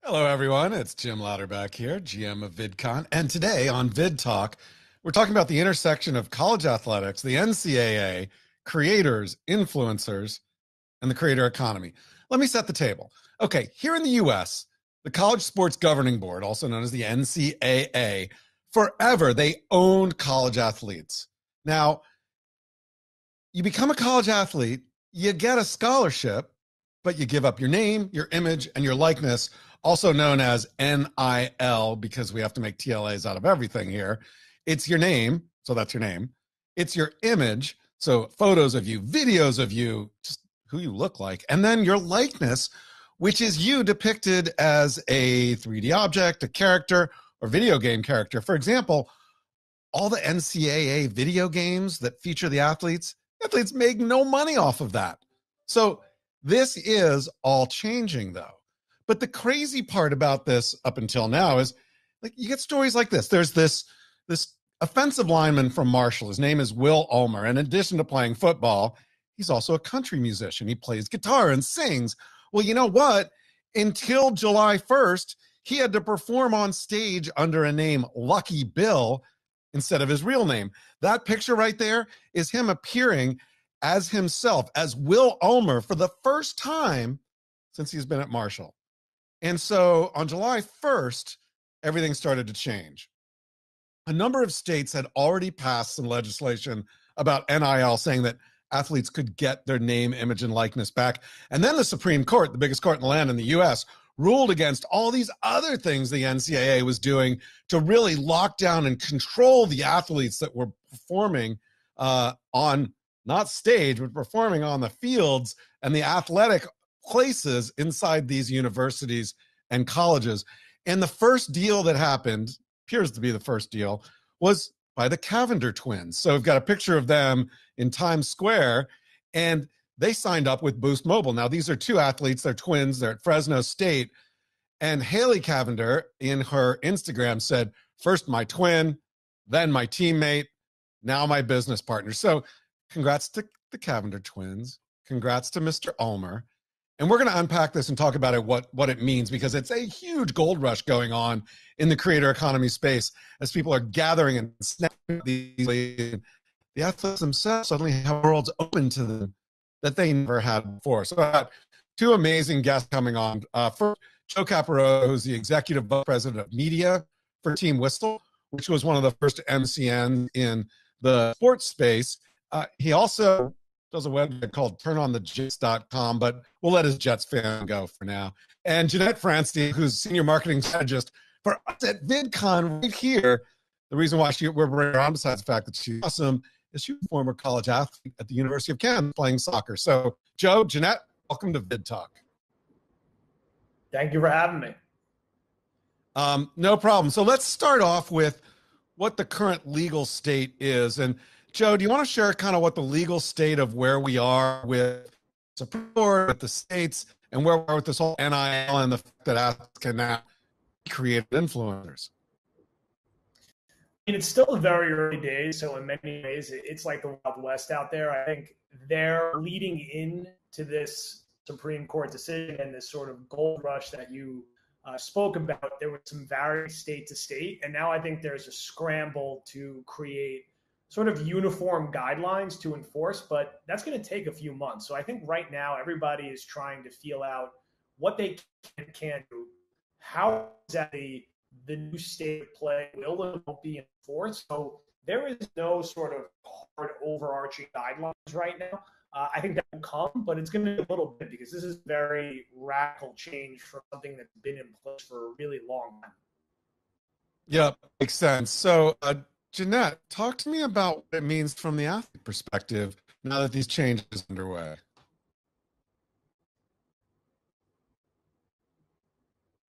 Hello, everyone. It's Jim Louderback here, GM of VidCon. And today on VidTalk, we're talking about the intersection of college athletics, the NCAA, creators, influencers, and the creator economy. Let me set the table. Okay, here in the US, the College Sports Governing Board, also known as the NCAA, forever they owned college athletes. Now, you become a college athlete, you get a scholarship, but you give up your name, your image, and your likeness, also known as NIL, because we have to make TLAs out of everything here. It's your name, so that's your name. It's your image, so photos of you, videos of you, just who you look like, and then your likeness, which is you depicted as a 3D object, a character, or video game character. For example, all the NCAA video games that feature the athletes make no money off of that. So this is all changing, though. But the crazy part about this up until now is, like, you get stories like this. There's this offensive lineman from Marshall. His name is Will Ulmer. In addition to playing football, he's also a country musician. He plays guitar and sings. Well, you know what? Until July 1st, he had to perform on stage under a name, Lucky Bill, instead of his real name. That picture right there is him appearing as himself, as Will Ulmer, for the first time since he's been at Marshall. And so on July 1st, everything started to change. A number of states had already passed some legislation about NIL, saying that athletes could get their name, image, and likeness back. And then the Supreme Court, the biggest court in the land in the US, ruled against all these other things the NCAA was doing to really lock down and control the athletes that were performing on not stage, but performing on the fields and the athletic places inside these universities and colleges. And the first deal that happened, appears to be the first deal, was by the Cavender twins. So we've got a picture of them in Times Square, and they signed up with Boost Mobile. Now, these are two athletes, they're twins, they're at Fresno State. And Haley Cavender, in her Instagram, said, first my twin, then my teammate, now my business partner. So congrats to the Cavender twins. Congrats to Mr. Ulmer. And we're going to unpack this and talk about it, what it means, because it's a huge gold rush going on in the creator economy space as people are gathering and snapping these. The athletes themselves suddenly have worlds open to them that they never had before. So I got two amazing guests coming on. First, Joe Caporoso, who's the executive vice president of media for Team Whistle, which was one of the first MCNs in the sports space. He also does a website called turnonthejets.com, but we'll let his Jets fan go for now. And Jeannette Francia, who's senior marketing strategist for us at VidCon right here. The reason why we're bringing her on, besides the fact that she's awesome, is she's a former college athlete at the University of Kansas playing soccer. So, Joe, Jeannette, welcome to VidTalk. Thank you for having me. No problem. So let's start off with what the current legal state is. And Joe, do you want to share kind of what the legal state of where we are with Supreme Court, with the states, and where we are with this whole NIL and the fact that athletes can now create influencers? I mean, it's still the very early days, so in many ways, it's like the Wild West out there. I think they're leading into this Supreme Court decision and this sort of gold rush that you spoke about. There was some varying state to state, and now I think there's a scramble to create sort of uniform guidelines to enforce, but that's going to take a few months. So I think right now everybody is trying to feel out what they can do, how exactly the new state of play will and won't be enforced. So there is no sort of hard overarching guidelines right now. I think that will come, but it's going to be a little bit because this is very radical change from something that's been in place for a really long time. Yeah, makes sense. So, Jeannette, talk to me about what it means from the athlete perspective now that these changes are underway.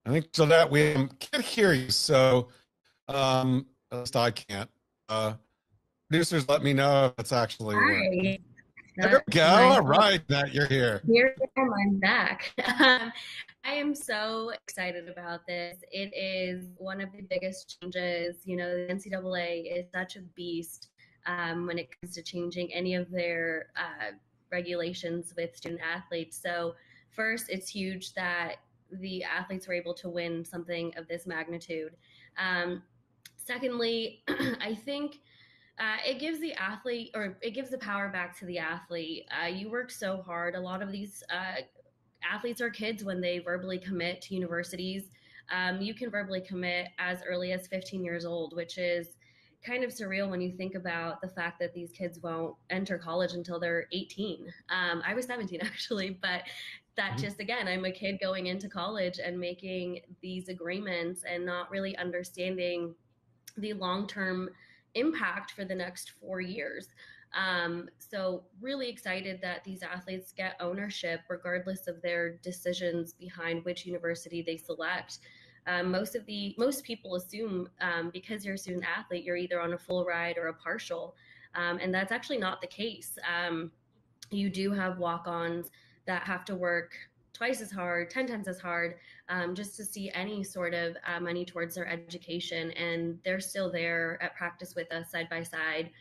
I think, Jeannette, we can't hear you, so at least I can't. Producers, let me know if it's actually working. There we go. All right, Jeannette, you're here. Here I am, I'm back. I am so excited about this. It is one of the biggest changes. You know, the NCAA is such a beast when it comes to changing any of their regulations with student athletes. So first, it's huge that the athletes were able to win something of this magnitude. Secondly, I think it gives the athlete, or it gives the power back to the athlete. You work so hard. A lot of these athletes are kids when they verbally commit to universities. You can verbally commit as early as 15 years old, which is kind of surreal when you think about the fact that these kids won't enter college until they're 18. I was 17 actually, but that just, again, I'm a kid going into college and making these agreements and not really understanding the long-term impact for the next 4 years. So really excited that these athletes get ownership regardless of their decisions behind which university they select. Most people assume because you're a student athlete, you're either on a full ride or a partial, and that's actually not the case. You do have walk-ons that have to work twice as hard, 10 times as hard, just to see any sort of money towards their education. And they're still there at practice with us side by side.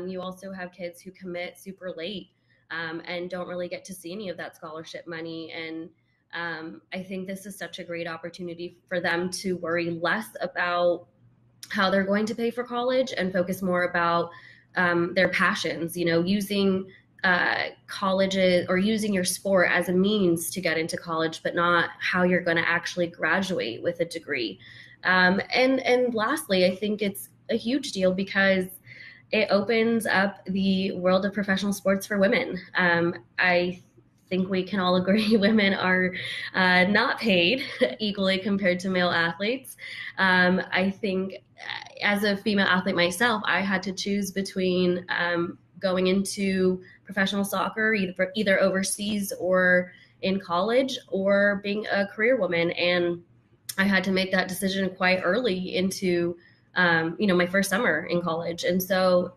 You also have kids who commit super late and don't really get to see any of that scholarship money. And I think this is such a great opportunity for them to worry less about how they're going to pay for college and focus more about their passions, using colleges or using your sport as a means to get into college, but not how you're going to actually graduate with a degree. And lastly, I think it's a huge deal because it opens up the world of professional sports for women. I think we can all agree women are not paid equally compared to male athletes. I think as a female athlete myself, I had to choose between going into professional soccer, either overseas or in college, or being a career woman. And I had to make that decision quite early into, my first summer in college. And so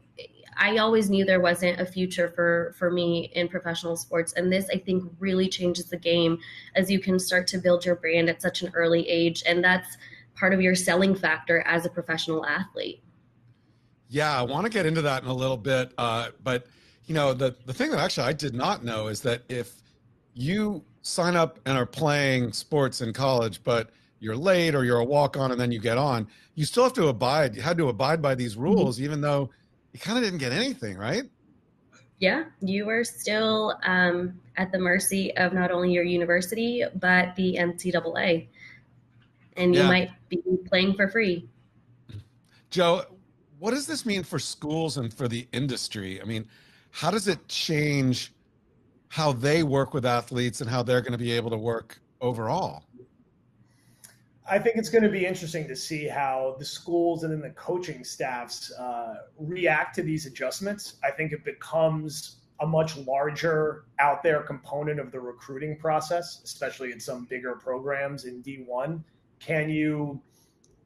I always knew there wasn't a future for me in professional sports. And this, I think, really changes the game as you can start to build your brand at such an early age. And that's part of your selling factor as a professional athlete. Yeah, I want to get into that in a little bit. But, the thing that actually I did not know is that if you sign up and are playing sports in college, but you're late or you're a walk-on and then you get on, you still have to abide by these rules, even though you kind of didn't get anything, right? Yeah, you are still at the mercy of not only your university, but the NCAA. And you might be playing for free. Joe, what does this mean for schools and for the industry? I mean, how does it change how they work with athletes and how they're going to be able to work overall? I think it's going to be interesting to see how the schools and then the coaching staffs react to these adjustments. I think it becomes a much larger out there component of the recruiting process, especially in some bigger programs in D1. Can you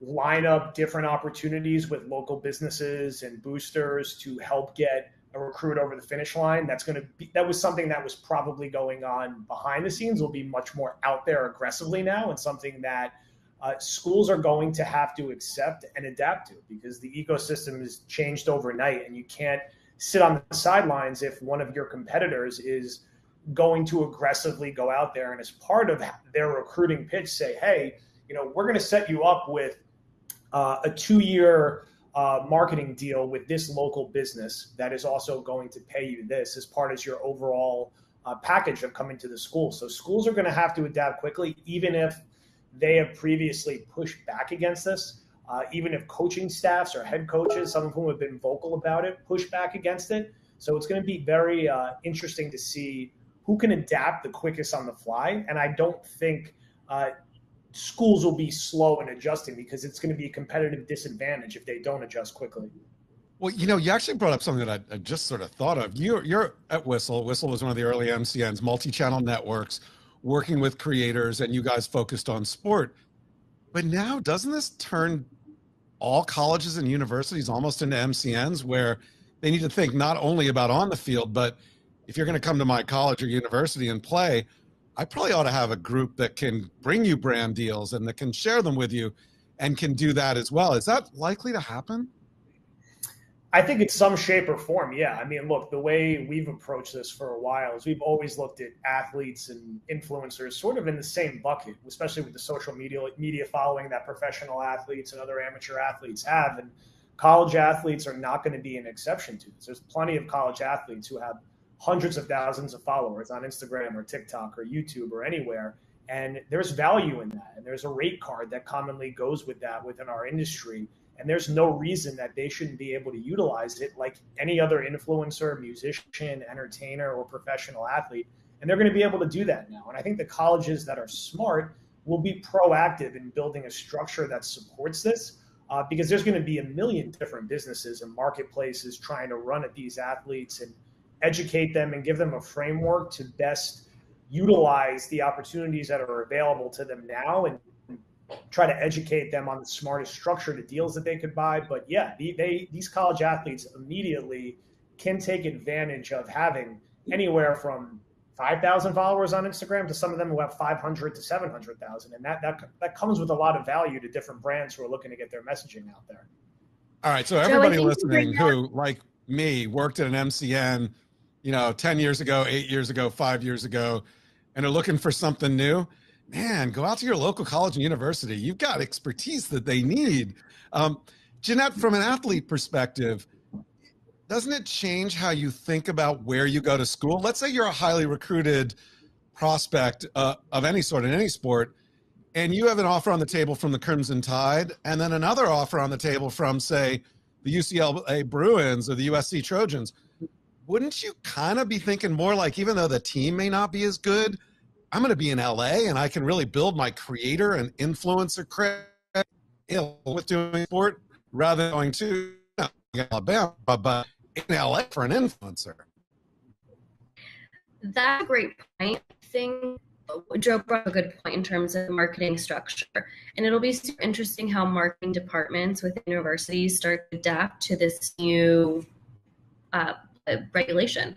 line up different opportunities with local businesses and boosters to help get a recruit over the finish line? That was something that was probably going on behind the scenes, will be much more out there aggressively now, and something that schools are going to have to accept and adapt to, because the ecosystem has changed overnight, and you can't sit on the sidelines if one of your competitors is going to aggressively go out there and, as part of their recruiting pitch, say, hey, we're going to set you up with a 2-year marketing deal with this local business that is also going to pay you this as part of your overall package of coming to the school. So schools are going to have to adapt quickly, even if they have previously pushed back against this. Even if coaching staffs or head coaches, some of whom have been vocal about it, push back against it. So it's going to be very interesting to see who can adapt the quickest on the fly. And I don't think schools will be slow in adjusting, because it's going to be a competitive disadvantage if they don't adjust quickly. Well, you actually brought up something that I just sort of thought of. You're at Whistle. Whistle was one of the early MCNs, multi-channel networks, working with creators, and you guys focused on sport. But now, doesn't this turn all colleges and universities almost into MCNs, where they need to think not only about on the field, but if you're going to come to my college or university and play, I probably ought to have a group that can bring you brand deals and that can share them with you and can do that as well. Is that likely to happen? I think it's some shape or form. Yeah. I mean, look, the way we've approached this for a while is we've always looked at athletes and influencers sort of in the same bucket, especially with the social media following that professional athletes and other amateur athletes have. And college athletes are not going to be an exception to this. There's plenty of college athletes who have hundreds of thousands of followers on Instagram or TikTok or YouTube or anywhere. And there's value in that. And there's a rate card that commonly goes with that within our industry. And there's no reason that they shouldn't be able to utilize it like any other influencer, musician, entertainer, or professional athlete. And they're going to be able to do that now. And I think the colleges that are smart will be proactive in building a structure that supports this, because there's going to be a million different businesses and marketplaces trying to run at these athletes and educate them and give them a framework to best utilize the opportunities that are available to them now and try to educate them on the smartest structure to deals that they could buy. But yeah, these college athletes immediately can take advantage of having anywhere from 5,000 followers on Instagram to some of them who have 500 to 700,000. And that comes with a lot of value to different brands who are looking to get their messaging out there. All right. So everybody listening who, like me, worked at an MCN, 10 years ago, 8 years ago, 5 years ago, and are looking for something new, man, go out to your local college and university. You've got expertise that they need. Jeannette, from an athlete perspective, doesn't it change how you think about where you go to school? Let's say you're a highly recruited prospect of any sort in any sport, and you have an offer on the table from the Crimson Tide, and then another offer on the table from, say, the UCLA Bruins or the USC Trojans. Wouldn't you kind of be thinking more like, even though the team may not be as good, I'm going to be in LA and I can really build my creator and influencer credit with doing sport rather than going to Alabama, but in LA for an influencer? That's a great point. I think Joe brought a good point in terms of marketing structure. And it'll be super interesting how marketing departments within universities start to adapt to this new regulation.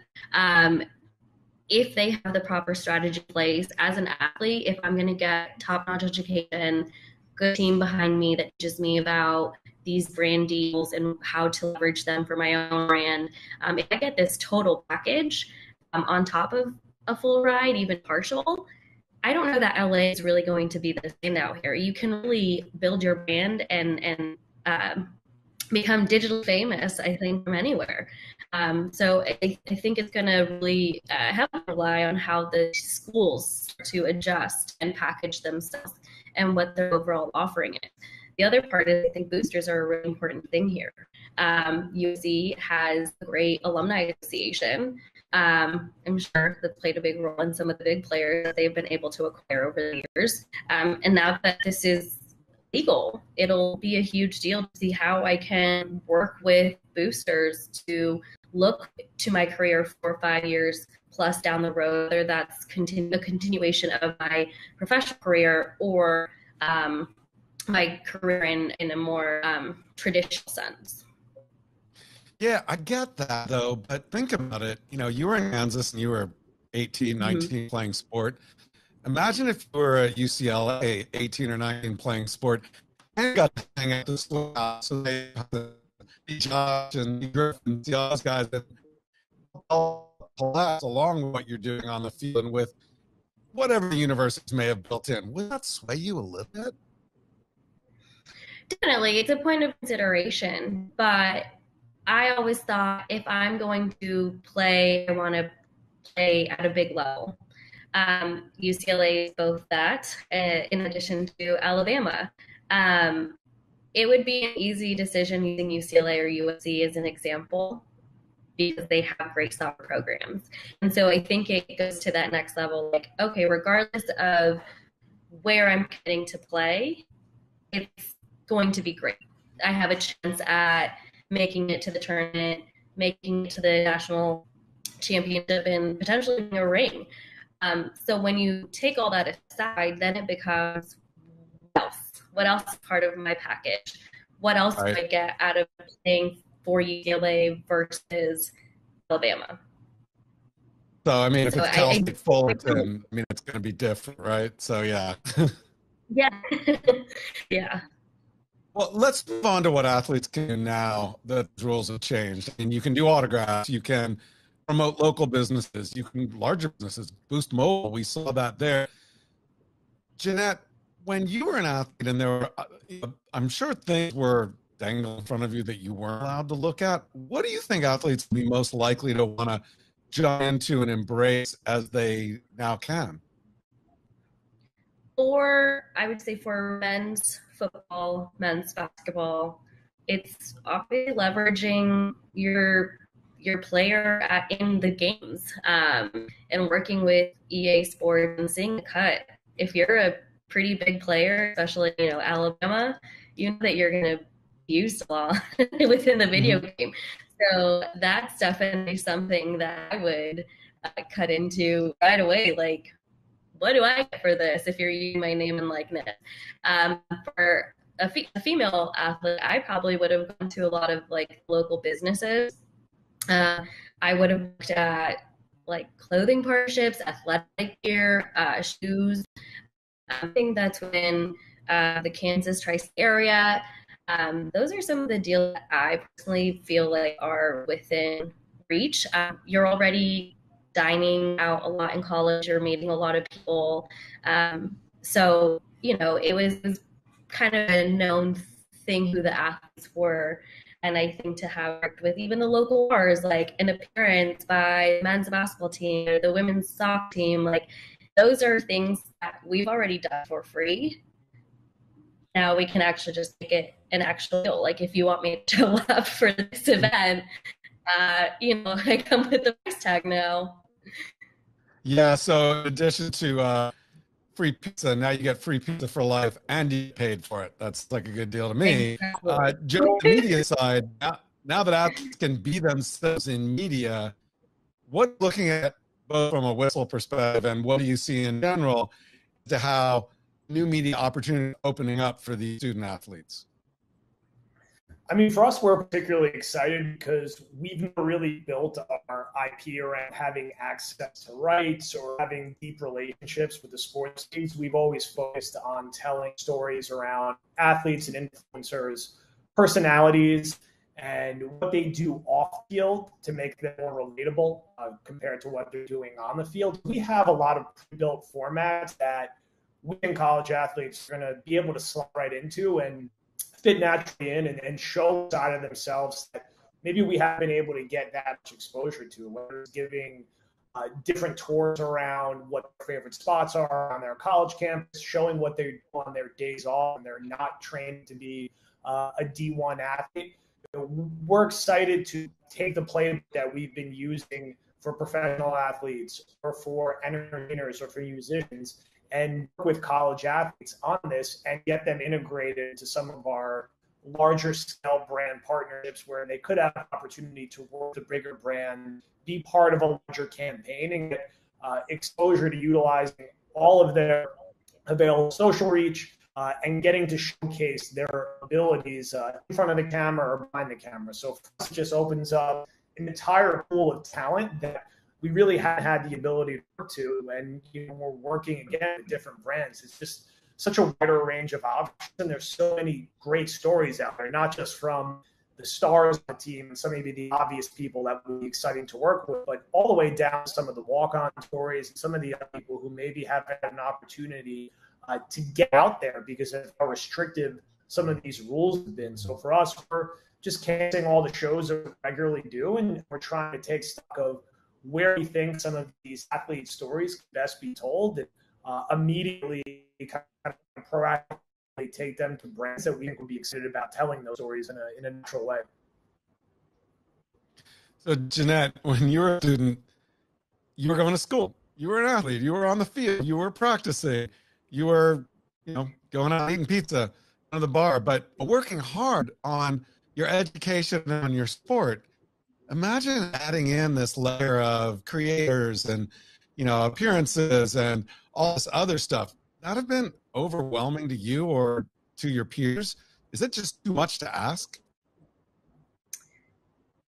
If they have the proper strategy in place as an athlete, if I'm going to get top-notch education, good team behind me that teaches me about these brand deals and how to leverage them for my own brand, if I get this total package on top of a full ride, even partial, I don't know that LA is really going to be the standout here. You can really build your brand and become digitally famous, I think, from anywhere. So I think it's going to really have to rely on how the schools to adjust and package themselves and what their overall offering is. The other part is I think boosters are a really important thing here. UC has a great alumni association. I'm sure that played a big role in some of the big players that they've been able to acquire over the years. And now that this is legal, it'll be a huge deal to see how I can work with boosters to look to my career 4 or 5 years plus down the road, whether that's a continuation of my professional career or my career in a more traditional sense. Yeah, I get that though, but think about it. You were in Kansas and you were 18, 19 playing sport. Imagine if you were at UCLA, 18 or 19 playing sport, and you got to hang out this so they Josh and Griffin, see all those guys that all collapse along with what you're doing on the field and with whatever the universities may have built in. Would that sway you a little bit? Definitely. It's a point of consideration, but I always thought if I'm going to play, I want to play at a big level. UCLA is both that, in addition to Alabama. It would be an easy decision using UCLA or USC as an example because they have great soccer programs. And so I think it goes to that next level, like, okay, regardless of where I'm getting to play, it's going to be great. I have a chance at making it to the tournament, making it to the national championship, and potentially winning a ring. So when you take all that aside, then it becomes what else is part of my package? What else do I get out of playing for UCLA versus Alabama? So, I mean, if it's Cal State Fullerton, I mean, it's going to be different, right? So, yeah. Yeah. Yeah. Well, let's move on to what athletes can do now that the rules have changed. And you can do autographs, you can promote local businesses, you can larger businesses, boost mobile. We saw that there. Jeannette, when you were an athlete and there were, I'm sure things were dangled in front of you that you weren't allowed to look at. What do you think athletes would be most likely to want to jump into and embrace as they now can? I would say for men's football, men's basketball, it's obviously leveraging your player in the games, and working with EA Sports and seeing the cut. If you're a pretty big player, especially Alabama, you know that you're going to be used a lot within the video game. So that's definitely something that I would cut into right away. Like, what do I get for this if you're using my name and likeness? For a female athlete, I probably would have gone to a lot of like local businesses. I would have looked at like clothing partnerships, athletic gear, shoes. I think that's within the Kansas Tri-State area. Those are some of the deals that I personally feel like are within reach. You're already dining out a lot in college, you're meeting a lot of people. So, it was kind of a known thing who the athletes were. And I think to have worked with even the local bars, like an appearance by the men's basketball team or the women's soccer team, like those are things that we've already done for free. Now we can actually just make it an actual deal. Like if you want me to show up for this event, I come with the price tag now. Yeah, so in addition to free pizza, now you get free pizza for life and you get paid for it. That's like a good deal to me. Just the media side, now that athletes can be themselves in media, what looking at both from a whistle perspective and what do you see in general to how new media opportunity opening up for these student athletes? I mean, for us, we're particularly excited because we've never really built our IP around having access to rights or having deep relationships with the sports teams. We've always focused on telling stories around athletes and influencers, personalities, and what they do off field to make them more relatable compared to what they're doing on the field. We have a lot of pre-built formats that we and college athletes are going to be able to slot right into and fit naturally in and show side of themselves that maybe we haven't been able to get that much exposure to, whether it's giving different tours around what their favorite spots are on their college campus, showing what they do on their days off and they're not trained to be a D1 athlete. We're excited to take the playbook that we've been using for professional athletes or for entertainers or for musicians and work with college athletes on this and get them integrated into some of our larger scale brand partnerships where they could have an opportunity to work with a bigger brand, be part of a larger campaign, and get exposure to utilizing all of their available social reach and getting to showcase their abilities in front of the camera or behind the camera. So for us, it just opens up an entire pool of talent that we really haven't had the ability to work to. And we're working again with different brands. It's just such a wider range of options. And there's so many great stories out there, not just from the stars of the team and some maybe the obvious people that would be exciting to work with, but all the way down to some of the walk-on stories and some of the other people who maybe haven't had an opportunity to get out there because of how restrictive some of these rules have been. So for us, we're just canceling all the shows that we regularly do, and we're trying to take stock of where we think some of these athlete stories can best be told and immediately kind of proactively take them to brands that we think would be excited about telling those stories in a natural way. So Jeannette, when you were a student, you were going to school, you were an athlete, you were on the field, you were practicing, you were, going out eating pizza at the bar, but working hard on your education and on your sport. Imagine adding in this layer of creators and, appearances and all this other stuff. That have been overwhelming to you or to your peers? Is it just too much to ask?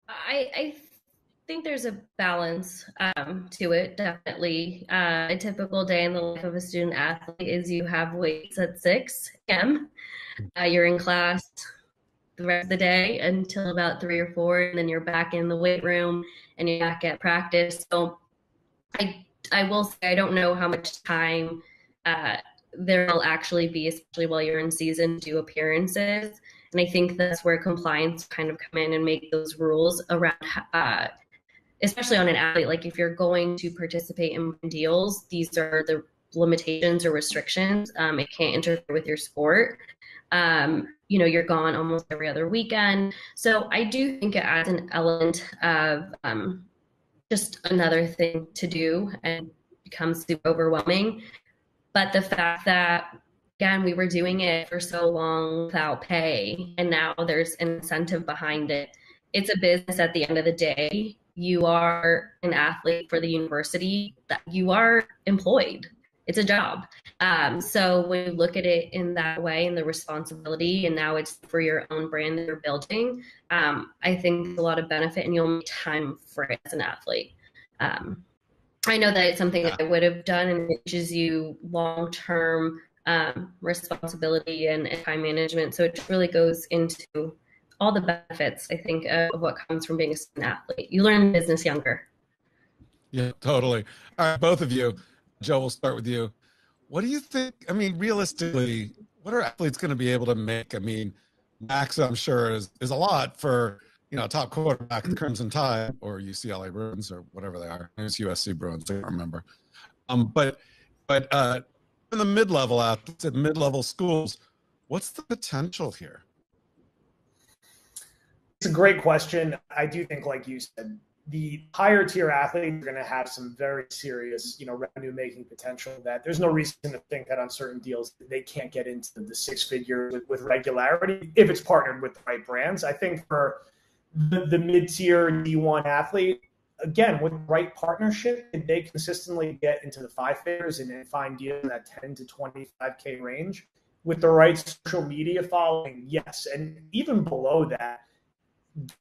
I think there's a balance to it, definitely. A typical day in the life of a student athlete is you have weights at 6 a.m. You're in class the rest of the day until about 3 or 4, and then you're back in the weight room and you're back at practice. So I will say I don't know how much time there will actually be, especially while you're in season, to do appearances. And I think that's where compliance kind of come in and make those rules around, especially on an athlete. Like if you're going to participate in deals, these are the limitations or restrictions. It can't interfere with your sport. You're gone almost every other weekend. So I do think it adds an element of just another thing to do and becomes super overwhelming. But the fact that, again, we were doing it for so long without pay, and now there's an incentive behind it. It's a business at the end of the day. You are an athlete for the university, that you are employed. It's a job. So when you look at it in that way and the responsibility, and now it's for your own brand that you're building, I think there's a lot of benefit, and you'll make time for it as an athlete. I know that it's something that I would have done, and it teaches you long-term responsibility and time management. So it just really goes into all the benefits, I think, of what comes from being a student athlete. You learn business younger. Yeah, totally. All right, both of you. Joe, we'll start with you. What do you think? I mean, realistically, what are athletes going to be able to make? I mean, max, I'm sure, is a lot for, top quarterback, the Crimson Tide, or UCLA Bruins, or whatever they are. It's USC Bruins, I don't remember. But in the mid-level athletes at mid-level schools, what's the potential here? It's a great question. I do think, like you said, the higher tier athletes are going to have some very serious, revenue making potential that there's no reason to think that on certain deals they can't get into the 6 figures with regularity if it's partnered with the right brands. I think for the mid-tier D1 athlete, again, with the right partnership, if they consistently get into the 5 figures and find deals in that 10 to 25K range with the right social media following, yes. And even below that,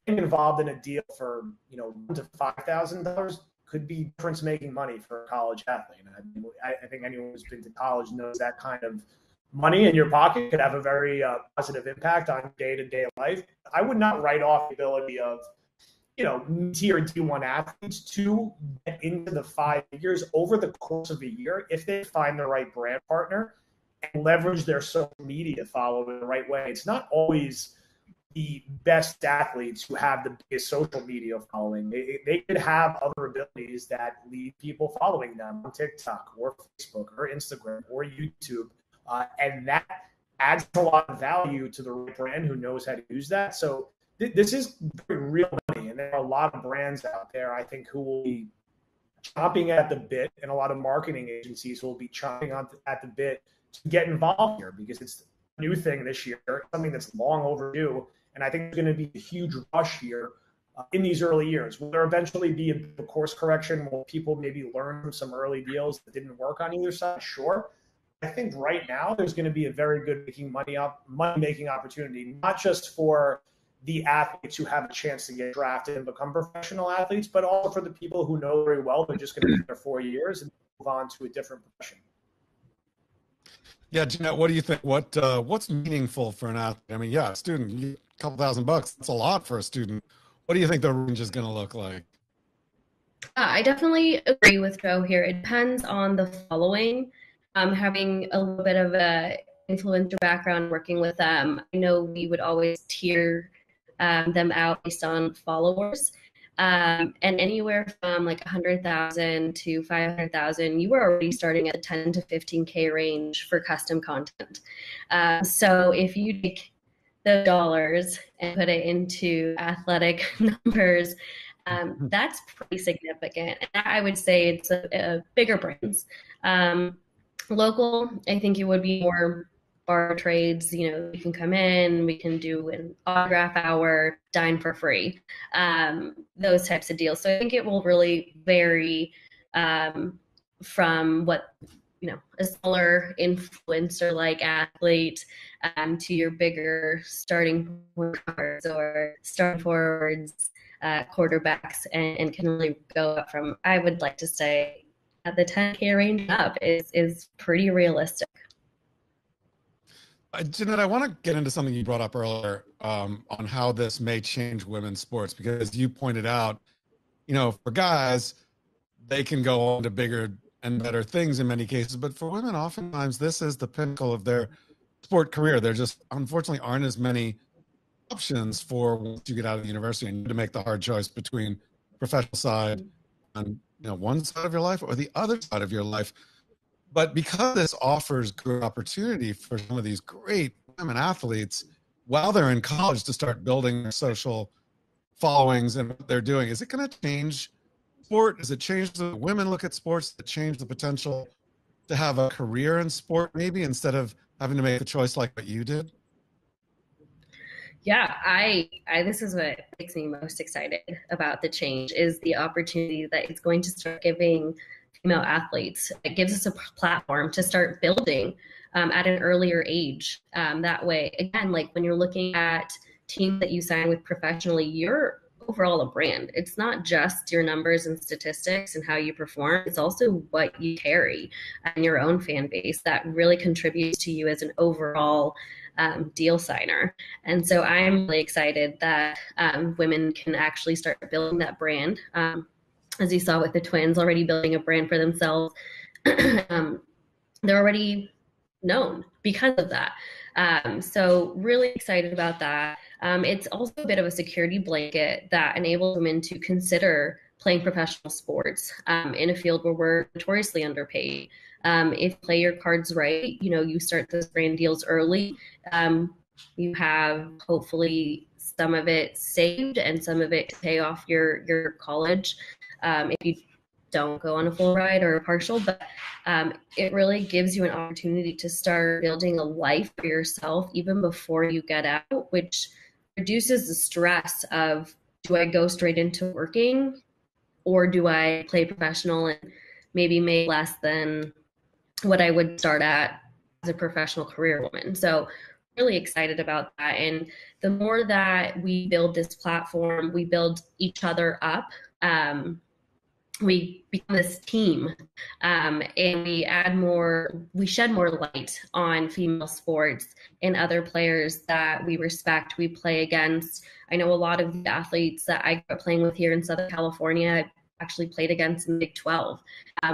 getting involved in a deal for $1,000 to $5,000 could be difference-making money for a college athlete. And I think anyone who's been to college knows that kind of money in your pocket could have a very positive impact on day-to-day life. I would not write off the ability of tier D1 athletes to get into the 5 figures over the course of a year if they find the right brand partner and leverage their social media following the right way. It's not always the best athletes who have the biggest social media following. They could have other abilities that lead people following them on TikTok or Facebook or Instagram or YouTube. And that adds a lot of value to the brand who knows how to use that. So this is very real money. And there are a lot of brands out there, I think, who will be chomping at the bit, and a lot of marketing agencies will be chomping at the bit to get involved here, because it's a new thing this year, something that's long overdue. And I think there's going to be a huge rush here in these early years. Will there eventually be a course correction? Will people maybe learn from some early deals that didn't work on either side? Sure. I think right now there's going to be a very good money-making opportunity, not just for the athletes who have a chance to get drafted and become professional athletes, but also for the people who know very well they're just going to be there 4 years and move on to a different profession. Yeah, Jeanette, what do you think? What's meaningful for an athlete? I mean, yeah, a student, you get a couple $1,000, that's a lot for a student. What do you think the range is going to look like? I definitely agree with Joe here. It depends on the following. Having a little bit of a influencer background working with them, I know we would always tier them out based on followers. And anywhere from like 100,000 to 500,000, you were already starting at the 10 to 15K range for custom content. So if you take the dollars and put it into athletic numbers, that's pretty significant. And I would say it's a bigger brands. Local, I think it would be more bar trades. You can come in, we can do an autograph hour, dine for free, those types of deals. So I think it will really vary from what a smaller influencer like athlete to your bigger starting guards or starting forwards, quarterbacks, and can really go up from, I would like to say, at the 10K range up is pretty realistic. Jeannette, I want to get into something you brought up earlier on how this may change women's sports, because you pointed out, for guys, they can go on to bigger and better things in many cases, but for women, oftentimes this is the pinnacle of their sport career. There just unfortunately aren't as many options for once you get out of the university and you need to make the hard choice between professional side on one side of your life or the other side of your life. But because this offers good opportunity for some of these great women athletes while they're in college to start building their social followings and what they're doing, is it going to change sport? Does it change the way women look at sports? Does it change the potential to have a career in sport maybe instead of having to make a choice like what you did? Yeah, I this is what makes me most excited about the change, is the opportunity that it's going to start giving female athletes. It gives us a platform to start building at an earlier age. That way, again, like when you're looking at teams that you sign with professionally, you're overall a brand. It's not just your numbers and statistics and how you perform. It's also what you carry and your own fan base that really contributes to you as an overall deal signer. And so I'm really excited that women can actually start building that brand. As you saw with the twins, already building a brand for themselves. They're already known because of that. So really excited about that. It's also a bit of a security blanket that enables women to consider playing professional sports in a field where we're notoriously underpaid. If you play your cards right, you start those brand deals early. You have hopefully some of it saved and some of it to pay off your college if you don't go on a full ride or a partial, but it really gives you an opportunity to start building a life for yourself even before you get out, which reduces the stress of, do I go straight into working or do I play professional and maybe make less than what I would start at as a professional career woman? So really excited about that. And the more that we build this platform, we build each other up. We become this team, and we shed more light on female sports and other players that we respect, we play against. I know a lot of the athletes that I grew up playing with here in Southern California, I actually played against in Big 12,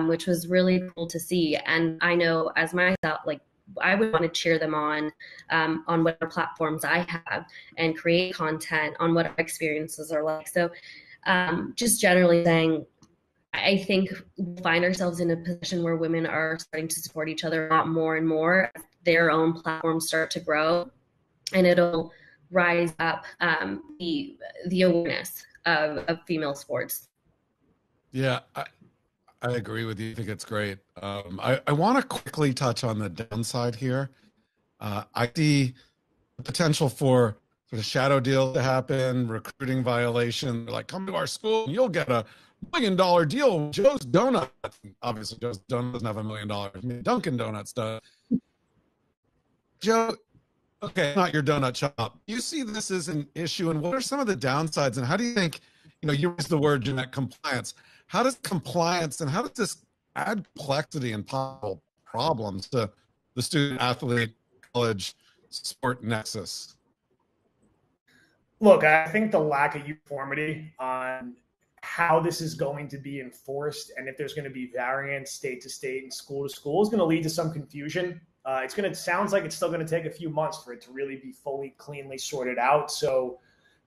which was really cool to see. And I know as myself, like, I would want to cheer them on whatever platforms I have and create content on what our experiences are like. So just generally saying, I think we'll find ourselves in a position where women are starting to support each other a lot more and more as their own platforms start to grow, and it'll rise up the awareness of female sports. Yeah, I agree with you. I think it's great. I want to quickly touch on the downside here. I see the potential for sort of shadow deals to happen, recruiting violation, like, come to our school and you'll get $1 million deal with Joe's Donuts. Obviously, Joe's Donuts doesn't have $1 million. I mean, Dunkin' Donuts does. Joe, okay, not your donut shop. You see this as an issue, and what are some of the downsides? And how do you think, you used the word, Jeannette, compliance. How does compliance and how does this add complexity and possible problems to the student athlete college sport nexus? Look, I think the lack of uniformity on how this is going to be enforced and if there's going to be variance state to state and school to school is going to lead to some confusion. Sounds like it's still going to take a few months for it to really be fully, cleanly sorted out. So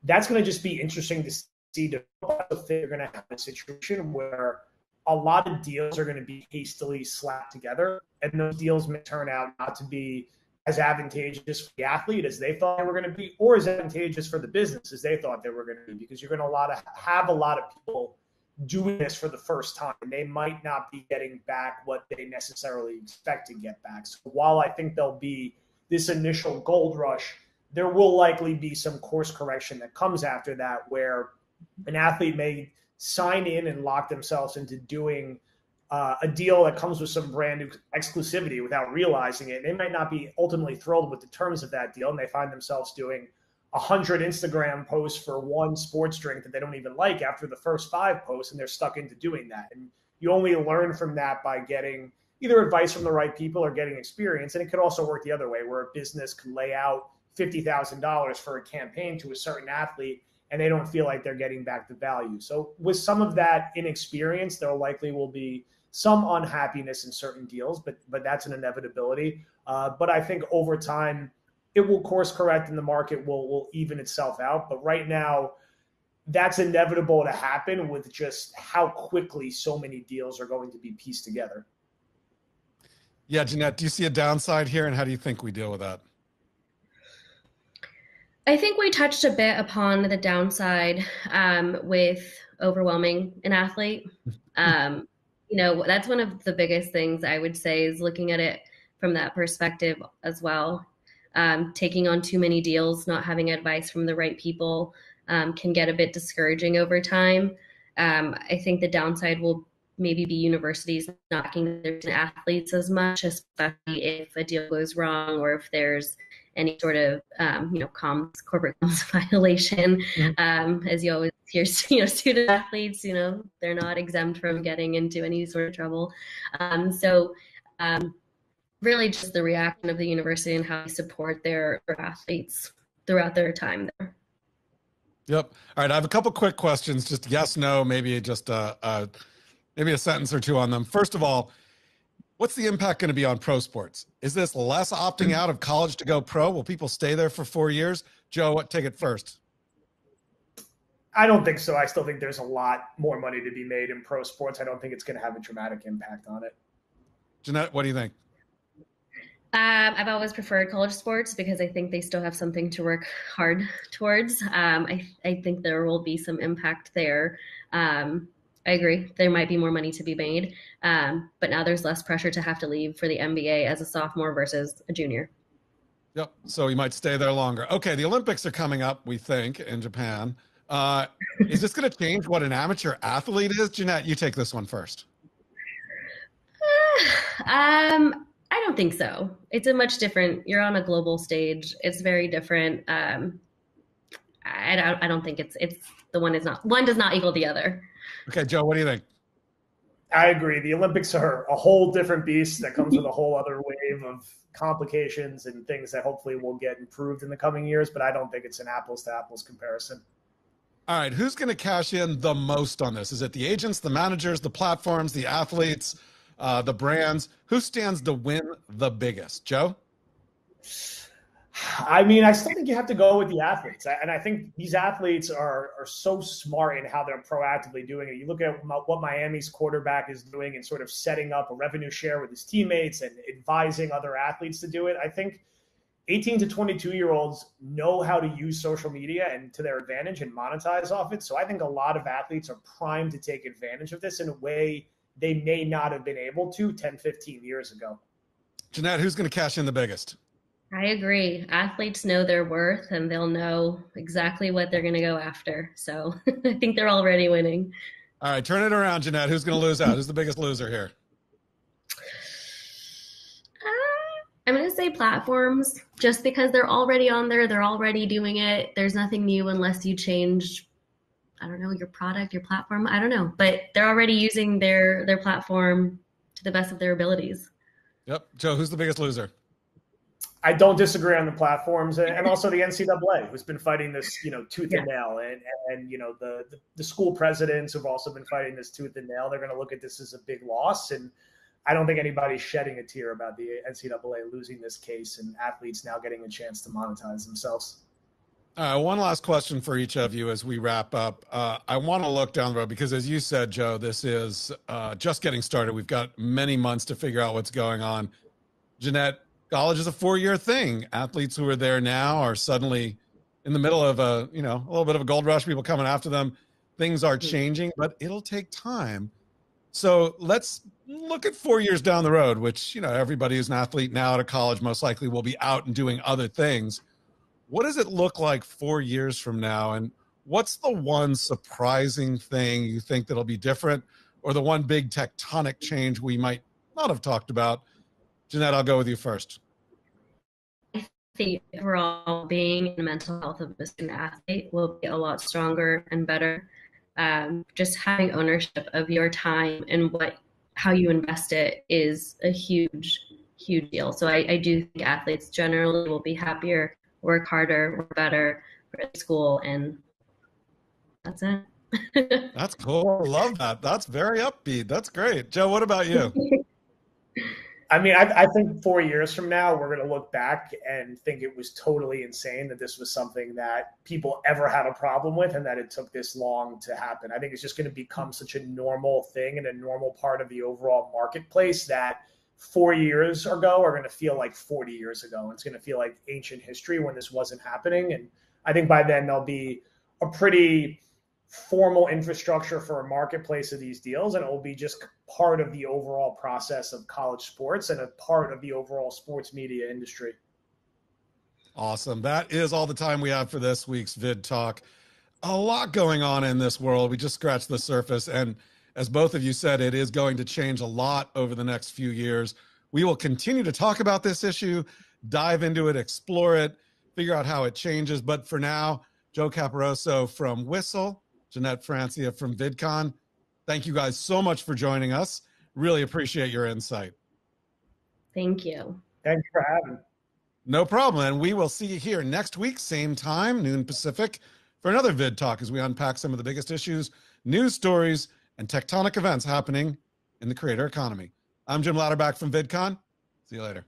that's going to just be interesting to see. If they're going to have a situation where a lot of deals are going to be hastily slapped together, and those deals may turn out not to be as advantageous for the athlete as they thought they were going to be, or as advantageous for the business as they thought they were going to be, because you're going to have a lot of people doing this for the first time. They might not be getting back what they necessarily expect to get back. So while I think there'll be this initial gold rush, there will likely be some course correction that comes after that, where an athlete may sign in and lock themselves into doing a deal that comes with some brand exclusivity without realizing it. They might not be ultimately thrilled with the terms of that deal, and they find themselves doing 100 Instagram posts for one sports drink that they don't even like after the first 5 posts, and they're stuck into doing that. And you only learn from that by getting either advice from the right people or getting experience. And it could also work the other way, where a business could lay out $50,000 for a campaign to a certain athlete, and they don't feel like they're getting back the value. So with some of that inexperience, there likely will be some unhappiness in certain deals, but that's an inevitability. But I think over time, it will course correct and the market will even itself out. But right now, that's inevitable to happen with just how quickly so many deals are going to be pieced together. Yeah, Jeannette, do you see a downside here, and how do you think we deal with that? I think we touched a bit upon the downside with overwhelming an athlete. That's one of the biggest things I would say is looking at it from that perspective as well. Taking on too many deals, not having advice from the right people can get a bit discouraging over time. I think the downside will maybe be universities not backing their athletes as much, especially if a deal goes wrong or if there's any sort of corporate comms violation. As you always hear, student athletes, they're not exempt from getting into any sort of trouble. Really just the reaction of the university and how they support their athletes throughout their time there. Yep. All right. I have a couple quick questions, just yes, no, maybe just maybe a sentence or two on them. First of all, what's the impact going to be on pro sports? Is this less opting out of college to go pro? Will people stay there for 4 years? Joe, take it first. I don't think so. I still think there's a lot more money to be made in pro sports. I don't think it's going to have a dramatic impact on it. Jeannette, what do you think? I've always preferred college sports because I think they still have something to work hard towards. I think there will be some impact there. I agree. There might be more money to be made, but now there's less pressure to have to leave for the NBA as a sophomore versus a junior. Yep. So you might stay there longer. Okay. The Olympics are coming up, we think, in Japan. Is this going to change what an amateur athlete is? Jeannette, you take this one first. I don't think so. It's a much different, you're on a global stage. It's very different. I don't think it's one does not equal the other. Okay, Joe, what do you think? I agree. The Olympics are a whole different beast that comes with a whole other wave of complications and things that hopefully will get improved in the coming years, but I don't think it's an apples to apples comparison. All right. Who's going to cash in the most on this? Is it the agents, the managers, the platforms, the athletes, the brands? Who stands to win the biggest? Joe? I mean, I still think you have to go with the athletes. And I think these athletes are so smart in how they're proactively doing it. You look at what Miami's quarterback is doing and sort of setting up a revenue share with his teammates and advising other athletes to do it. I think 18 to 22-year-olds know how to use social media and to their advantage and monetize off it. So I think a lot of athletes are primed to take advantage of this in a way they may not have been able to 10, 15 years ago. Jeannette, who's going to cash in the biggest? I agree. Athletes know their worth and they'll know exactly what they're going to go after. So I think they're already winning. All right, turn it around, Jeannette. Who's going to lose out? Who's the biggest loser here? I'm going to say platforms, just because they're already on there. They're already doing it. There's nothing new unless you change, I don't know, your product, your platform. I don't know, but they're already using their platform to the best of their abilities. Yep. Joe, who's the biggest loser? I don't disagree on the platforms, and also the NCAA, who's been fighting this, tooth and nail, and the school presidents have also been fighting this tooth and nail. They're going to look at this as a big loss, and I don't think anybody's shedding a tear about the NCAA losing this case and athletes now getting a chance to monetize themselves. One last question for each of you as we wrap up. I want to look down the road because, as you said, Joe, this is just getting started. We've got many months to figure out what's going on. Jeannette, college is a 4-year thing. Athletes who are there now are suddenly in the middle of a little bit of a gold rush, people coming after them. Things are changing, but it'll take time. So let's look at 4 years down the road, which, everybody who's an athlete now out of college most likely will be out and doing other things. What does it look like 4 years from now? And what's the one surprising thing you think that'll be different? or the one big tectonic change we might not have talked about? Jeannette, I'll go with you first. I think overall being in the mental health of a student athlete will be a lot stronger and better. Just having ownership of your time and how you invest it is a huge deal. So I do think athletes generally will be happier, work harder, work better for school, and that's it. That's cool. I love that. That's very upbeat. That's great. Joe, what about you? I mean, I think 4 years from now, we're going to look back and think it was totally insane that this was something that people ever had a problem with and that it took this long to happen. I think it's just going to become such a normal thing and a normal part of the overall marketplace that 4 years ago are going to feel like 40 years ago. It's going to feel like ancient history when this wasn't happening. And I think by then there'll be a pretty formal infrastructure for a marketplace of these deals, and it will be just part of the overall process of college sports and a part of the overall sports media industry. Awesome. That is all the time we have for this week's Vid Talk. A lot going on in this world. We just scratched the surface, and as both of you said, it is going to change a lot over the next few years. We will continue to talk about this issue, dive into it, explore it, figure out how it changes. But for now, Joe Caporoso from Whistle, Jeannette Francia from VidCon, thank you guys so much for joining us. Really appreciate your insight. Thank you. Thank you for having me. No problem. And we will see you here next week, same time, noon Pacific, for another Vid Talk as we unpack some of the biggest issues, news stories, and tectonic events happening in the creator economy. I'm Jim Louderback from VidCon. See you later.